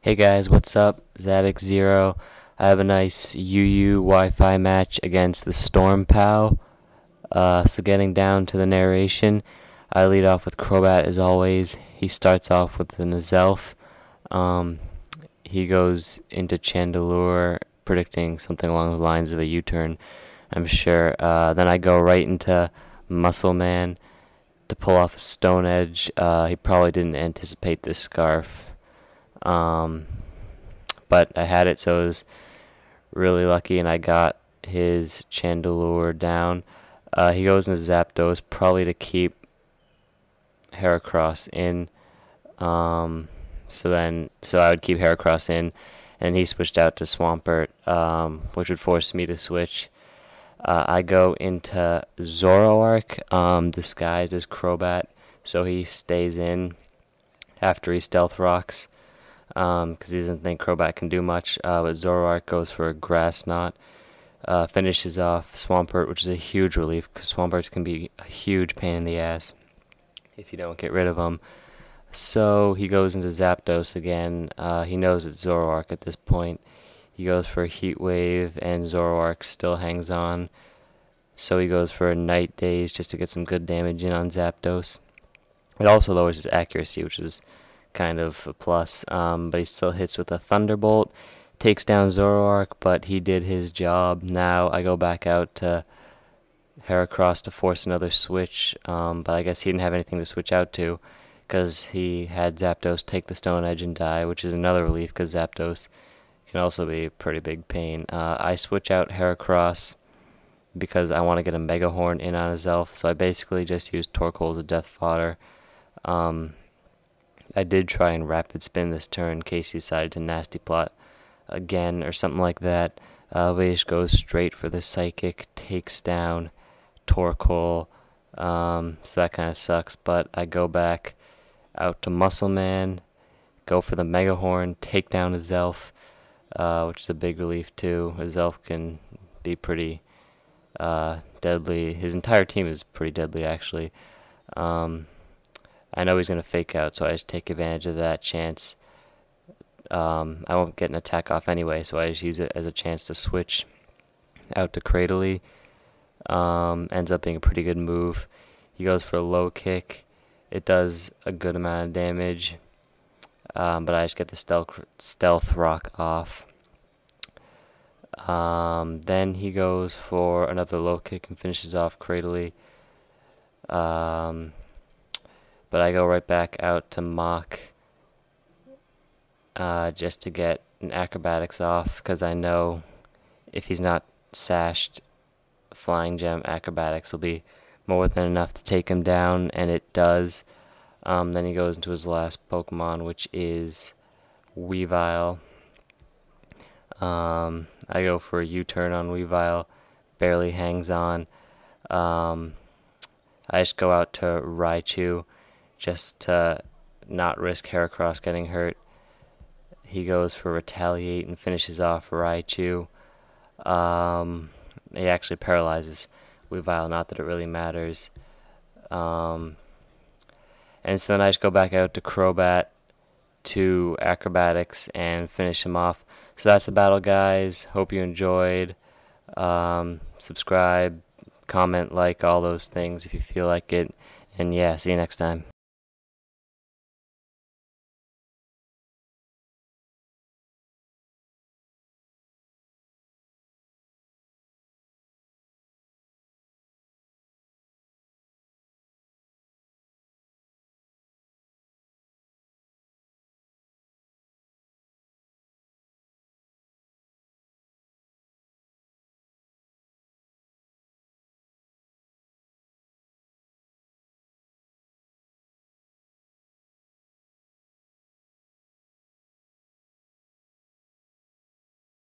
Hey guys, what's up? Zavix0. I have a nice UU Wi-Fi match against the TheStormPow. So getting down to the narration, I lead off with Crobat as always. He starts off with the Nazelf. Um, he goes into Chandelure, predicting something along the lines of a U-turn, I'm sure. Then I go right into Muscle Man to pull off a Stone Edge. He probably didn't anticipate this Scarf. Um, but I had it, so it was really lucky, and I got his Chandelure down. He goes into Zapdos, probably to keep Heracross in. So I would keep Heracross in, and he switched out to Swampert, which would force me to switch. I go into Zoroark, disguised as Crobat, so he stays in after he Stealth Rocks, because he doesn't think Crobat can do much. But Zoroark goes for a Grass Knot, finishes off Swampert, which is a huge relief, because Swamperts can be a huge pain in the ass if you don't get rid of them. So he goes into Zapdos again. He knows it's Zoroark at this point. He goes for a Heat Wave, and Zoroark still hangs on. So he goes for a Night Daze just to get some good damage in on Zapdos. It also lowers his accuracy, which is kind of a plus. But he still hits with a Thunderbolt. Takes down Zoroark, but he did his job. Now I go back out to Heracross to force another switch. But I guess he didn't have anything to switch out to, because he had Zapdos take the Stone Edge and die, which is another relief, because Zapdos can also be a pretty big pain. I switch out Heracross because I want to get a Mega Horn in on his elf, so I basically just used Torkoal as a death fodder. I did try and Rapid Spin this turn in case he decided to Nasty Plot again or something like that. But he just goes straight for the Psychic, takes down Torkoal, so that kind of sucks. But I go back out to Muscle Man, go for the Mega Horn, take down his elf, which is a big relief too. His elf can be pretty deadly. His entire team is pretty deadly, actually. I know he's going to fake out, so I just take advantage of that chance. I won't get an attack off anyway, so I just use it as a chance to switch out to Cradily. Ends up being a pretty good move. He goes for a low kick. It does a good amount of damage, but I just get the stealth rock off. Then he goes for another low kick and finishes off Cradily. But I go right back out to Mach, just to get an Acrobatics off, because I know if he's not sashed, Flying Gem Acrobatics will be more than enough to take him down, and it does. Then he goes into his last Pokemon, which is Weavile. I go for a U-turn on Weavile, barely hangs on. I just go out to Raichu just to not risk Heracross getting hurt. He goes for Retaliate and finishes off Raichu. He actually paralyzes Weavile, not that it really matters. And so then I just go back out to Crobat to Acrobatics and finish him off. So that's the battle, guys. Hope you enjoyed. Subscribe, comment, like, all those things if you feel like it. And yeah, see you next time.